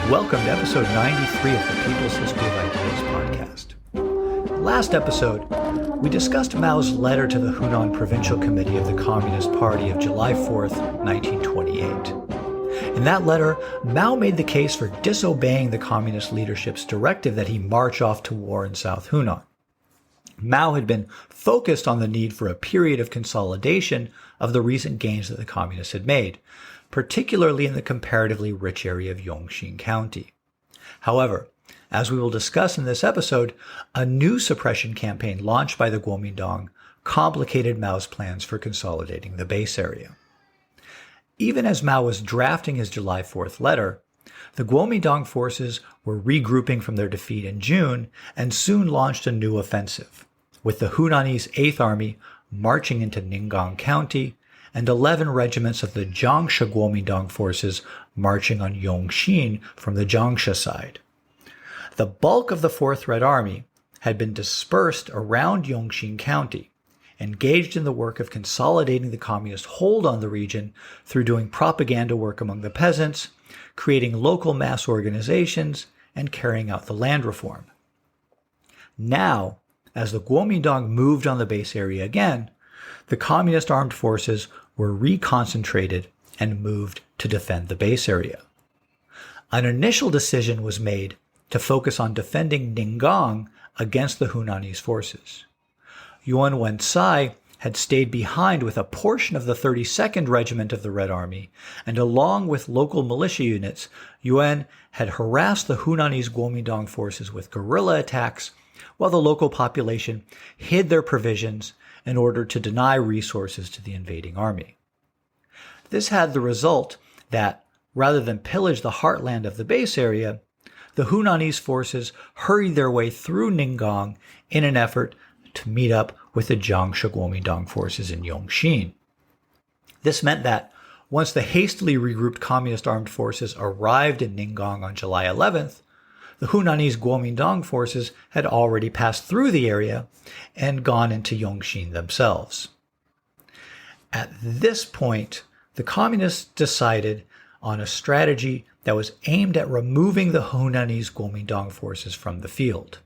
Welcome to episode 93 of the People's History of Ideas podcast. Last episode, we discussed Mao's letter to the Hunan Provincial Committee of the Communist Party of July 4th, 1928. In that letter, Mao made the case for disobeying the communist leadership's directive that he march off to war in South Hunan. Mao had been focused on the need for a period of consolidation of the recent gains that the communists had made, particularly in the comparatively rich area of Yongxin County. However, as we will discuss in this episode, a new suppression campaign launched by the Guomindang complicated Mao's plans for consolidating the base area. Even as Mao was drafting his July 4th letter, the Guomindang forces were regrouping from their defeat in June and soon launched a new offensive, with the Hunanese 8th Army marching into Ninggang County and 11 regiments of the Jiangshi Guomindang forces marching on Yongxin from the Jiangshi side. The bulk of the 4th Red Army had been dispersed around Yongxin County, engaged in the work of consolidating the communist hold on the region through doing propaganda work among the peasants, creating local mass organizations, and carrying out the land reform. Now, as the Guomindang moved on the base area again, the communist armed forces were reconcentrated and moved to defend the base area. An initial decision was made to focus on defending Ninggang against the Hunanese forces. Yuan Wencai had stayed behind with a portion of the 32nd Regiment of the Red Army, and along with local militia units, Yuan had harassed the Hunanese Guomindang forces with guerrilla attacks, while the local population hid their provisions in order to deny resources to the invading army. This had the result that, rather than pillage the heartland of the base area, the Hunanese forces hurried their way through Ninggang in an effort to meet up with the Jiangshi Guomindang forces in Yongxin. This meant that once the hastily regrouped communist armed forces arrived in Ninggang on July 11th, the Hunanese Guomindang forces had already passed through the area and gone into Yongxin themselves. At this point, the communists decided on a strategy that was aimed at removing the Hunanese Guomindang forces from the field.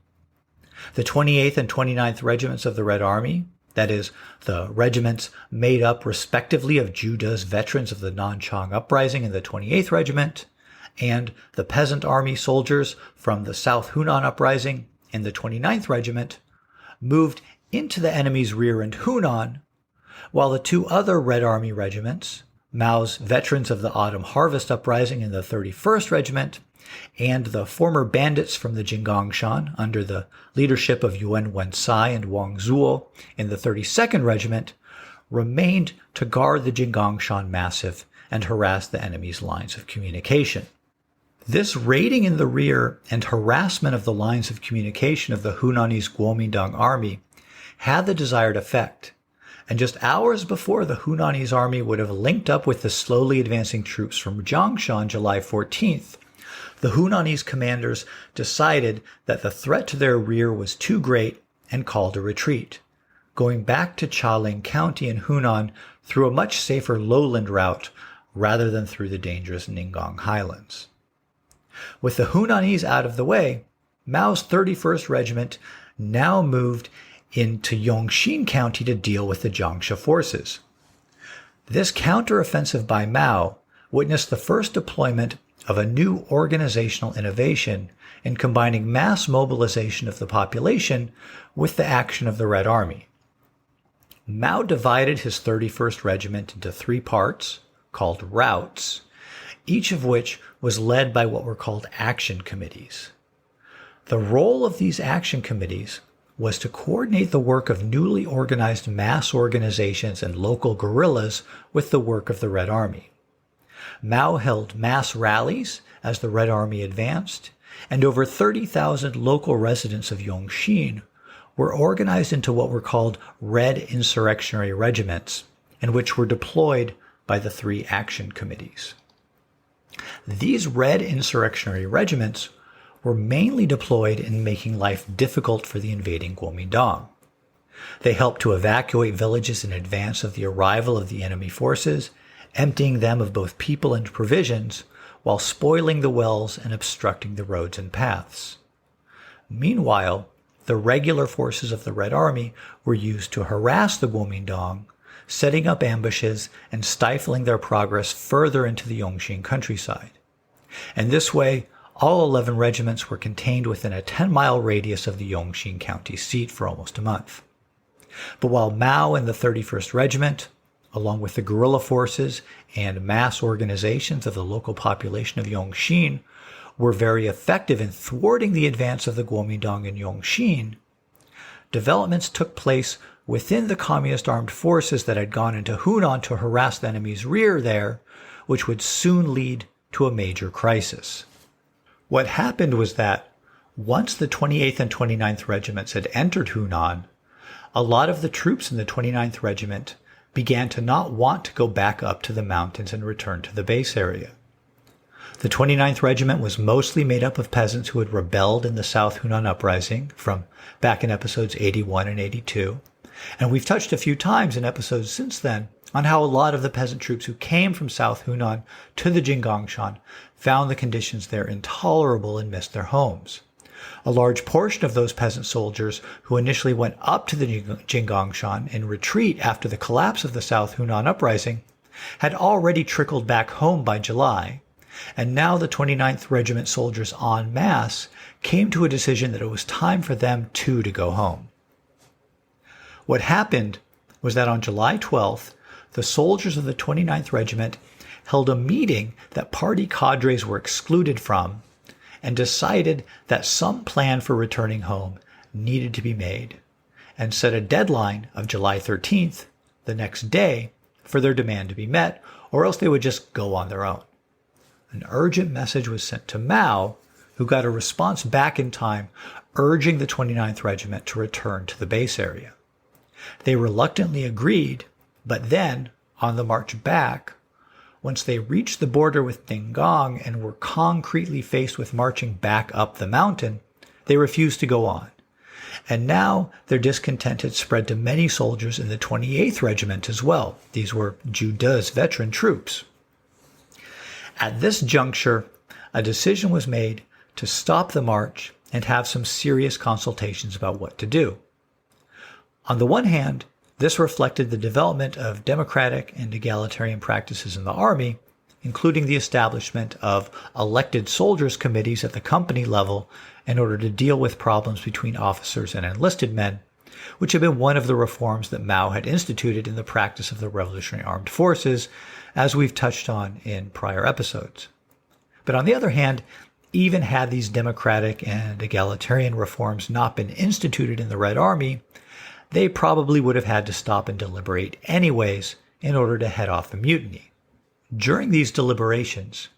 The 28th and 29th Regiments of the Red Army, that is, the regiments made up respectively of Juda's veterans of the Nanchang uprising in the 28th Regiment, and the peasant army soldiers from the South Hunan uprising in the 29th Regiment, moved into the enemy's rear in Hunan, while the two other Red Army regiments, Mao's veterans of the Autumn Harvest uprising in the 31st Regiment, and the former bandits from the Jinggangshan under the leadership of Yuan Wencai and Wang Zuo in the 32nd Regiment, remained to guard the Jinggangshan massif and harass the enemy's lines of communication. This raiding in the rear and harassment of the lines of communication of the Hunanese Guomindang army had the desired effect, and just hours before the Hunanese army would have linked up with the slowly advancing troops from Jiangshi on July 14th, the Hunanese commanders decided that the threat to their rear was too great and called a retreat, going back to Xiujing County in Hunan through a much safer lowland route rather than through the dangerous Ninggang highlands. With the Hunanese out of the way, Mao's 31st Regiment now moved into Yongxin County to deal with the Jiangshi forces. This counteroffensive by Mao witnessed the first deployment of a new organizational innovation in combining mass mobilization of the population with the action of the Red Army. Mao divided his 31st Regiment into three parts, called routes, each of which was led by what were called action committees. The role of these action committees was to coordinate the work of newly organized mass organizations and local guerrillas with the work of the Red Army. Mao held mass rallies as the Red Army advanced, and over 30,000 local residents of Yongxin were organized into what were called Red Insurrectionary Regiments, and which were deployed by the three action committees. These Red Insurrectionary Regiments were mainly deployed in making life difficult for the invading Guomindang. They helped to evacuate villages in advance of the arrival of the enemy forces, emptying them of both people and provisions, while spoiling the wells and obstructing the roads and paths. Meanwhile, the regular forces of the Red Army were used to harass the Guomindang, setting up ambushes and stifling their progress further into the Yongxin countryside. And this way, all 11 regiments were contained within a 10-mile radius of the Yongxin county seat for almost a month. But while Mao and the 31st Regiment, along with the guerrilla forces and mass organizations of the local population of Yongxin, were very effective in thwarting the advance of the Guomindang in Yongxin, developments took place within the communist armed forces that had gone into Hunan to harass the enemy's rear there, which would soon lead to a major crisis. What happened was that once the 28th and 29th Regiments had entered Hunan, a lot of the troops in the 29th Regiment began to not want to go back up to the mountains and return to the base area. The 29th Regiment was mostly made up of peasants who had rebelled in the South Hunan uprising from back in episodes 81 and 82. And we've touched a few times in episodes since then on how a lot of the peasant troops who came from South Hunan to the Jinggangshan found the conditions there intolerable and missed their homes. A large portion of those peasant soldiers who initially went up to the Jinggangshan in retreat after the collapse of the South Hunan uprising had already trickled back home by July, and now the 29th Regiment soldiers en masse came to a decision that it was time for them too to go home. What happened was that on July 12th, the soldiers of the 29th Regiment held a meeting that party cadres were excluded from and decided that some plan for returning home needed to be made, and set a deadline of July 13th, the next day, for their demand to be met, or else they would just go on their own. An urgent message was sent to Mao, who got a response back in time urging the 29th Regiment to return to the base area. They reluctantly agreed, but then, on the march back, once they reached the border with Ninggang and were concretely faced with marching back up the mountain, they refused to go on. And now their discontent had spread to many soldiers in the 28th Regiment as well. These were Zhu De's veteran troops. At this juncture, a decision was made to stop the march and have some serious consultations about what to do. On the one hand, this reflected the development of democratic and egalitarian practices in the army, including the establishment of elected soldiers' committees at the company level in order to deal with problems between officers and enlisted men, which had been one of the reforms that Mao had instituted in the practice of the Revolutionary Armed Forces, as we've touched on in prior episodes. But on the other hand, even had these democratic and egalitarian reforms not been instituted in the Red Army, they probably would have had to stop and deliberate anyways in order to head off the mutiny. During these deliberations,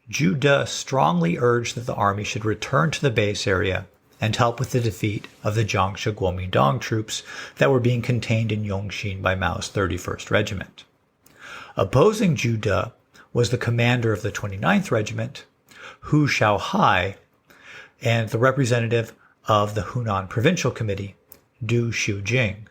Zhu De strongly urged that the army should return to the base area and help with the defeat of the Jiangxia Guomindang troops that were being contained in Yongxin by Mao's 31st Regiment. Opposing Zhu De was the commander of the 29th Regiment, Hu Shaohai, and the representative of the Hunan Provincial Committee, Du Xiujing.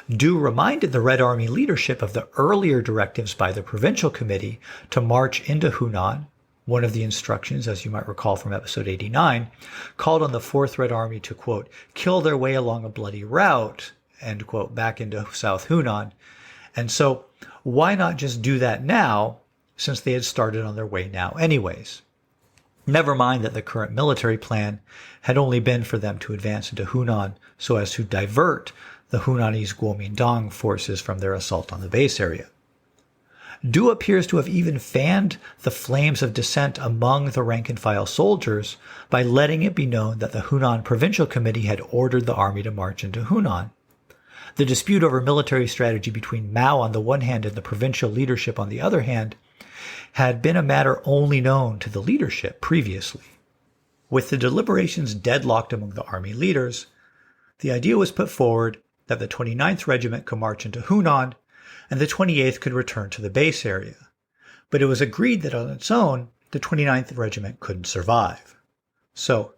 Du reminded the Red Army leadership of the earlier directives by the Provincial Committee to march into Hunan. One of the instructions, as you might recall from episode 89, called on the 4th Red Army to, quote, kill their way along a bloody route, end quote, back into South Hunan. And so why not just do that now, since they had started on their way now anyways? Never mind that the current military plan had only been for them to advance into Hunan so as to divert the Hunanese Guomindang forces from their assault on the base area. Du appears to have even fanned the flames of dissent among the rank-and-file soldiers by letting it be known that the Hunan Provincial Committee had ordered the army to march into Hunan. The dispute over military strategy between Mao on the one hand and the provincial leadership on the other hand had been a matter only known to the leadership previously. With the deliberations deadlocked among the army leaders, the idea was put forward that the 29th Regiment could march into Hunan and the 28th could return to the base area. But it was agreed that on its own, the 29th Regiment couldn't survive. So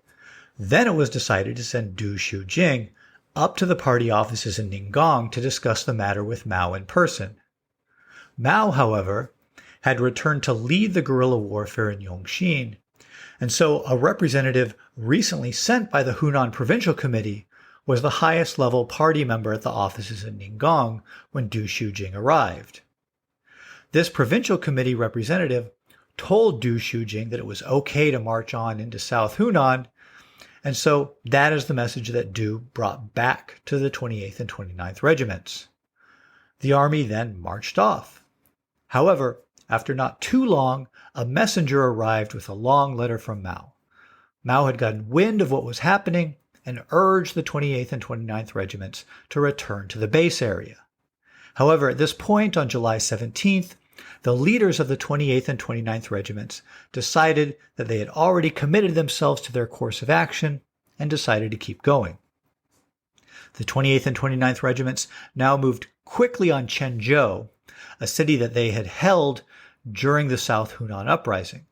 then it was decided to send Du Xiujing up to the party offices in Ninggang to discuss the matter with Mao in person. Mao, however, had returned to lead the guerrilla warfare in Yongxin, and so a representative recently sent by the Hunan Provincial Committee was the highest level party member at the offices in Ningong when Du Xiujing arrived. This provincial committee representative told Du Xiujing that it was okay to march on into South Hunan, and so that is the message that Du brought back to the 28th and 29th Regiments. The army then marched off. However, after not too long, a messenger arrived with a long letter from Mao. Mao had gotten wind of what was happening and urged the 28th and 29th Regiments to return to the base area. However, at this point on July 17th, the leaders of the 28th and 29th Regiments decided that they had already committed themselves to their course of action and decided to keep going. The 28th and 29th Regiments now moved quickly on Quanzhou, a city that they had held during the South Hunan uprising.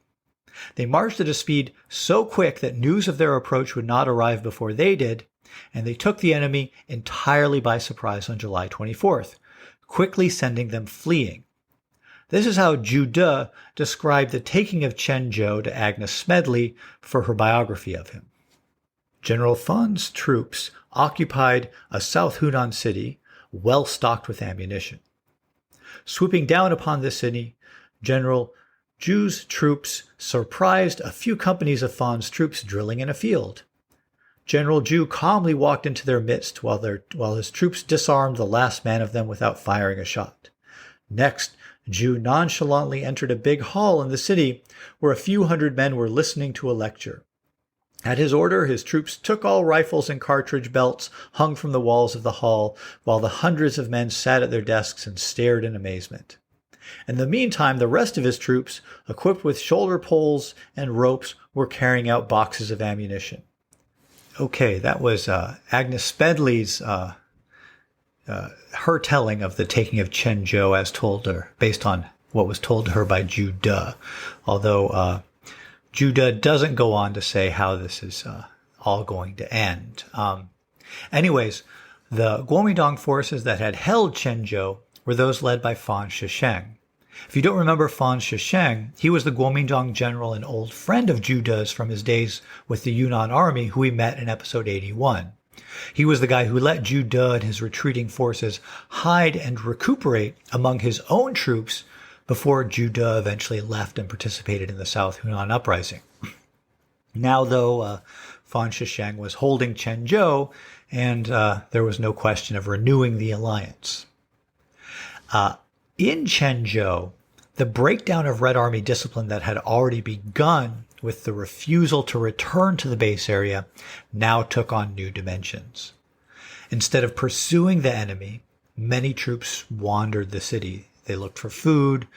They marched at a speed so quick that news of their approach would not arrive before they did, and they took the enemy entirely by surprise on July 24th, quickly sending them fleeing. This is how Zhu De described the taking of Quanzhou to Agnes Smedley for her biography of him. General Fan's troops occupied a South Hunan city well stocked with ammunition. Swooping down upon the city, General Zhu's troops surprised a few companies of Fan's troops drilling in a field. General Zhu calmly walked into their midst while his troops disarmed the last man of them without firing a shot. Next, Zhu nonchalantly entered a big hall in the city where a few hundred men were listening to a lecture. At his order, his troops took all rifles and cartridge belts hung from the walls of the hall, while the hundreds of men sat at their desks and stared in amazement. In the meantime, the rest of his troops, equipped with shoulder poles and ropes, were carrying out boxes of ammunition. Okay, that was Agnes Smedley's her telling of the taking of Quanzhou as told to her, based on what was told to her by Zhu De, although Zhu De doesn't go on to say how this is all going to end. Anyways, the Guomindang forces that had held Quanzhou were those led by Fan Shisheng. If you don't remember Fan Shisheng, he was the Guomindang general and old friend of Zhu De's from his days with the Yunnan army, who we met in episode 81. He was the guy who let Zhu De and his retreating forces hide and recuperate among his own troops before Zhu De eventually left and participated in the South Hunan uprising. Now, though, Fan Shisheng was holding Quanzhou, and there was no question of renewing the alliance. In Quanzhou, the breakdown of Red Army discipline that had already begun with the refusal to return to the base area now took on new dimensions. Instead of pursuing the enemy, many troops wandered the city. They looked for food,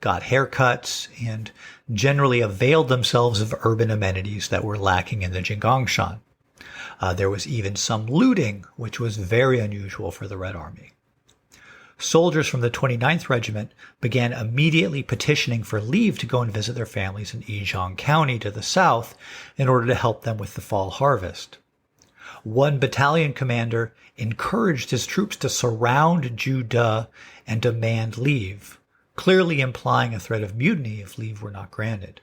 got haircuts, and generally availed themselves of urban amenities that were lacking in the Jinggangshan. There was even some looting, which was very unusual for the Red Army. Soldiers from the 29th Regiment began immediately petitioning for leave to go and visit their families in Xiujing County to the south in order to help them with the fall harvest. One battalion commander encouraged his troops to surround Zhu De and demand leave, clearly implying a threat of mutiny if leave were not granted.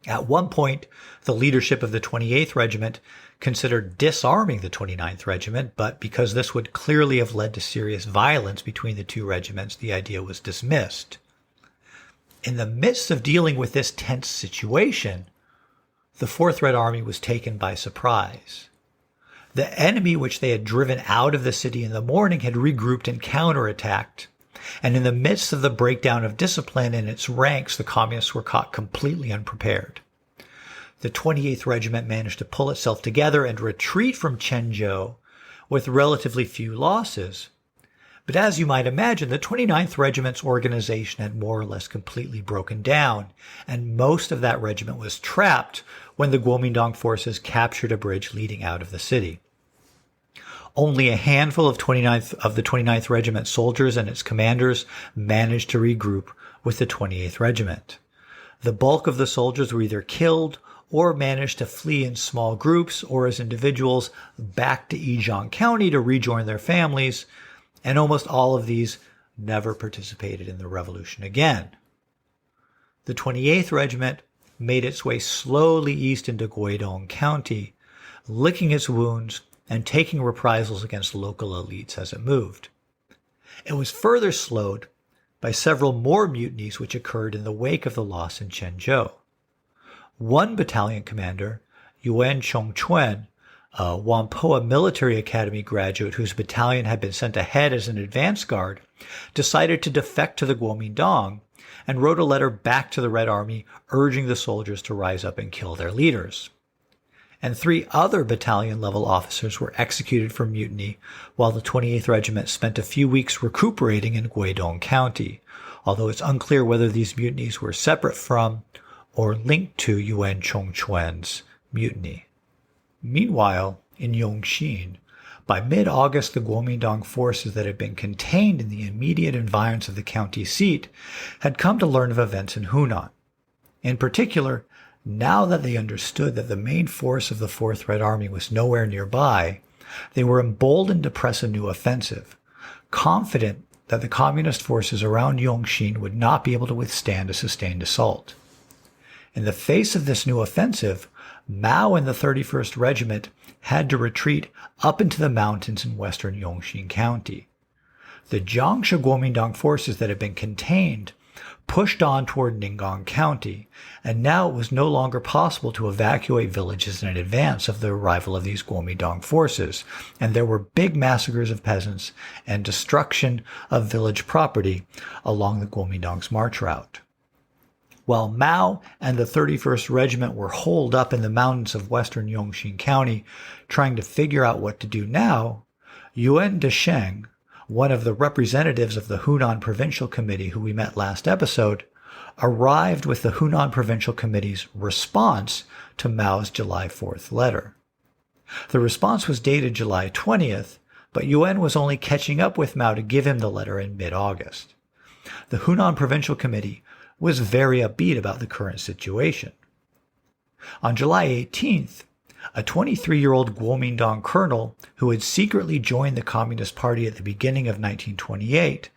At one point, the leadership of the 28th Regiment considered disarming the 29th Regiment, but because this would clearly have led to serious violence between the two regiments, the idea was dismissed. In the midst of dealing with this tense situation, the 4th Red Army was taken by surprise. The enemy which they had driven out of the city in the morning had regrouped and counterattacked, and in the midst of the breakdown of discipline in its ranks, the communists were caught completely unprepared. The 28th Regiment managed to pull itself together and retreat from Quanzhou with relatively few losses. But as you might imagine, the 29th Regiment's organization had more or less completely broken down, and most of that regiment was trapped when the Guomindang forces captured a bridge leading out of the city. Only a handful of the 29th Regiment soldiers and its commanders managed to regroup with the 28th Regiment. The bulk of the soldiers were either killed or managed to flee in small groups or as individuals back to Xiujing County to rejoin their families, and almost all of these never participated in the revolution again. The 28th Regiment made its way slowly east into Guomindang County, licking its wounds and taking reprisals against local elites as it moved. It was further slowed by several more mutinies which occurred in the wake of the loss in Quanzhou. One battalion commander, Yuan Chongquan, a Whampoa Military Academy graduate whose battalion had been sent ahead as an advance guard, decided to defect to the Guomindang and wrote a letter back to the Red Army urging the soldiers to rise up and kill their leaders. And 3 other battalion-level officers were executed for mutiny, while the 28th Regiment spent a few weeks recuperating in Guomindang County, although it's unclear whether these mutinies were separate from or linked to Yuan Chongquan's mutiny. Meanwhile, in Yongxin, by mid-August, the Guomindang forces that had been contained in the immediate environs of the county seat had come to learn of events in Hunan. In particular, now that they understood that the main force of the 4th Red Army was nowhere nearby, they were emboldened to press a new offensive, confident that the communist forces around Yongxin would not be able to withstand a sustained assault. In the face of this new offensive, Mao and the 31st Regiment had to retreat up into the mountains in western Yongxin County. The Jiangshi Guomindang forces that had been contained pushed on toward Ninggang County, and now it was no longer possible to evacuate villages in advance of the arrival of these Guomindang forces, and there were big massacres of peasants and destruction of village property along the Guomindang's march route. While Mao and the 31st Regiment were holed up in the mountains of western Yongxin County trying to figure out what to do now, Yuan Desheng, one of the representatives of the Hunan Provincial Committee who we met last episode, arrived with the Hunan Provincial Committee's response to Mao's July 4th letter. The response was dated July 20th, but Yuan was only catching up with Mao to give him the letter in mid-August. The Hunan Provincial Committee was very upbeat about the current situation. On July 18th, a 23-year-old Guomindang colonel who had secretly joined the Communist Party at the beginning of 1928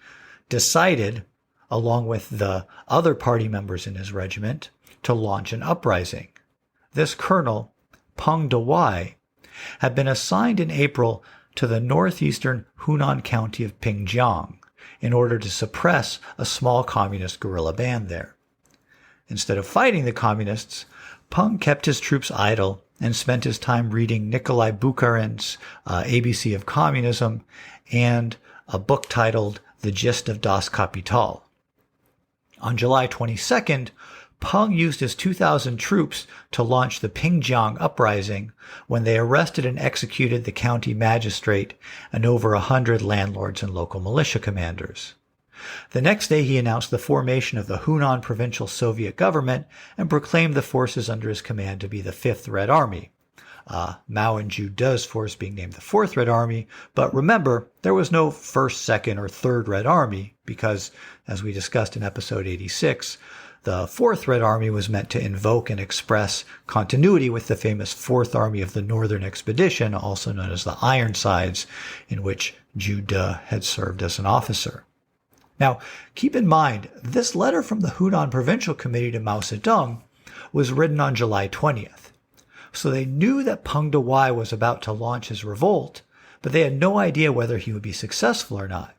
decided, along with the other party members in his regiment, to launch an uprising. This colonel, Peng Dehuai, had been assigned in April to the northeastern Hunan county of Pingjiang in order to suppress a small communist guerrilla band there. Instead of fighting the communists, Peng kept his troops idle and spent his time reading Nikolai Bukharin's ABC of Communism and a book titled The Gist of Das Kapital. On July 22nd, Peng used his 2,000 troops to launch the Pingjiang uprising when they arrested and executed the county magistrate and over 100 landlords and local militia commanders. The next day he announced the formation of the Hunan Provincial Soviet Government and proclaimed the forces under his command to be the 5th Red Army. Mao and Zhu De's force being named the 4th Red Army, but remember, there was no 1st, 2nd, or 3rd Red Army because, as we discussed in episode 86, the 4th Red Army was meant to invoke and express continuity with the famous 4th Army of the Northern Expedition, also known as the Ironsides, in which Zhu De had served as an officer. Now, keep in mind, this letter from the Hunan Provincial Committee to Mao Zedong was written on July 20th. So they knew that Peng Dehuai was about to launch his revolt, but they had no idea whether he would be successful or not.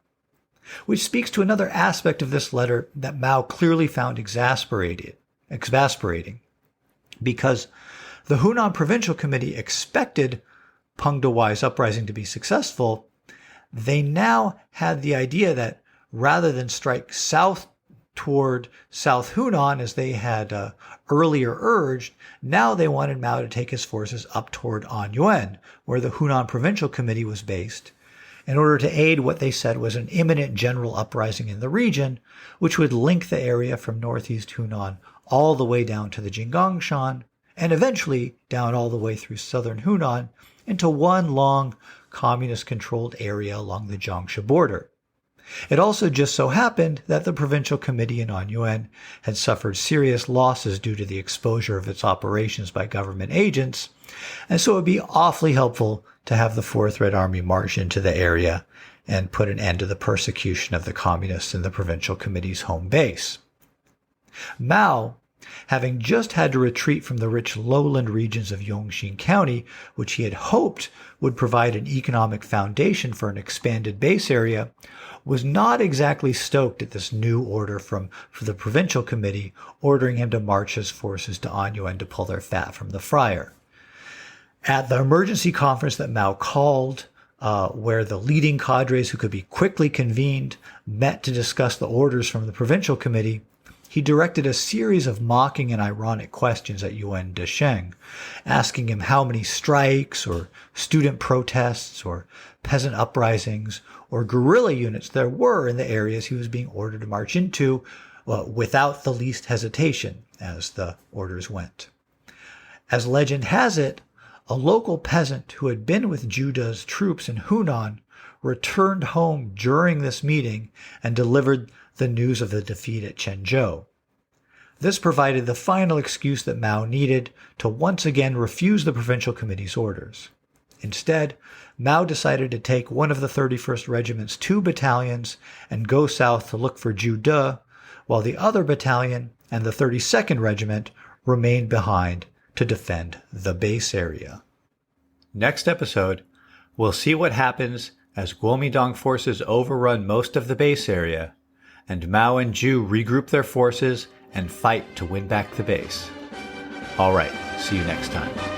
Which speaks to another aspect of this letter that Mao clearly found exasperating, because the Hunan Provincial Committee expected Peng Dehuai's uprising to be successful. They now had the idea that rather than strike south toward South Hunan as they had earlier urged, now they wanted Mao to take his forces up toward Anyuan, where the Hunan Provincial Committee was based, in order to aid what they said was an imminent general uprising in the region, which would link the area from northeast Hunan all the way down to the Jinggangshan, and eventually down all the way through southern Hunan into one long communist-controlled area along the Jiangxi border. It also just so happened that the provincial committee in Anyuan had suffered serious losses due to the exposure of its operations by government agents, and so it would be awfully helpful to have the 4th Red Army march into the area and put an end to the persecution of the communists in the provincial committee's home base. Mao, having just had to retreat from the rich lowland regions of Yongxin County, which he had hoped would provide an economic foundation for an expanded base area, was not exactly stoked at this new order for the Provincial Committee ordering him to march his forces to Anyuan to pull their fat from the fryer. At the emergency conference that Mao called, where the leading cadres who could be quickly convened met to discuss the orders from the Provincial Committee, he directed a series of mocking and ironic questions at Yuan Desheng, asking him how many strikes or student protests or peasant uprisings or guerrilla units there were in the areas he was being ordered to march into, without the least hesitation, as the orders went. As legend has it, a local peasant who had been with Juda's troops in Hunan returned home during this meeting and delivered the news of the defeat at Chenzhou. This provided the final excuse that Mao needed to once again refuse the Provincial Committee's orders. Instead, Mao decided to take one of the 31st Regiment's 2 battalions and go south to look for Jude, while the other battalion and the 32nd Regiment remained behind to defend the base area. Next episode, we'll see what happens as Guomindang forces overrun most of the base area, and Mao and Zhu regroup their forces and fight to win back the base. All right, see you next time.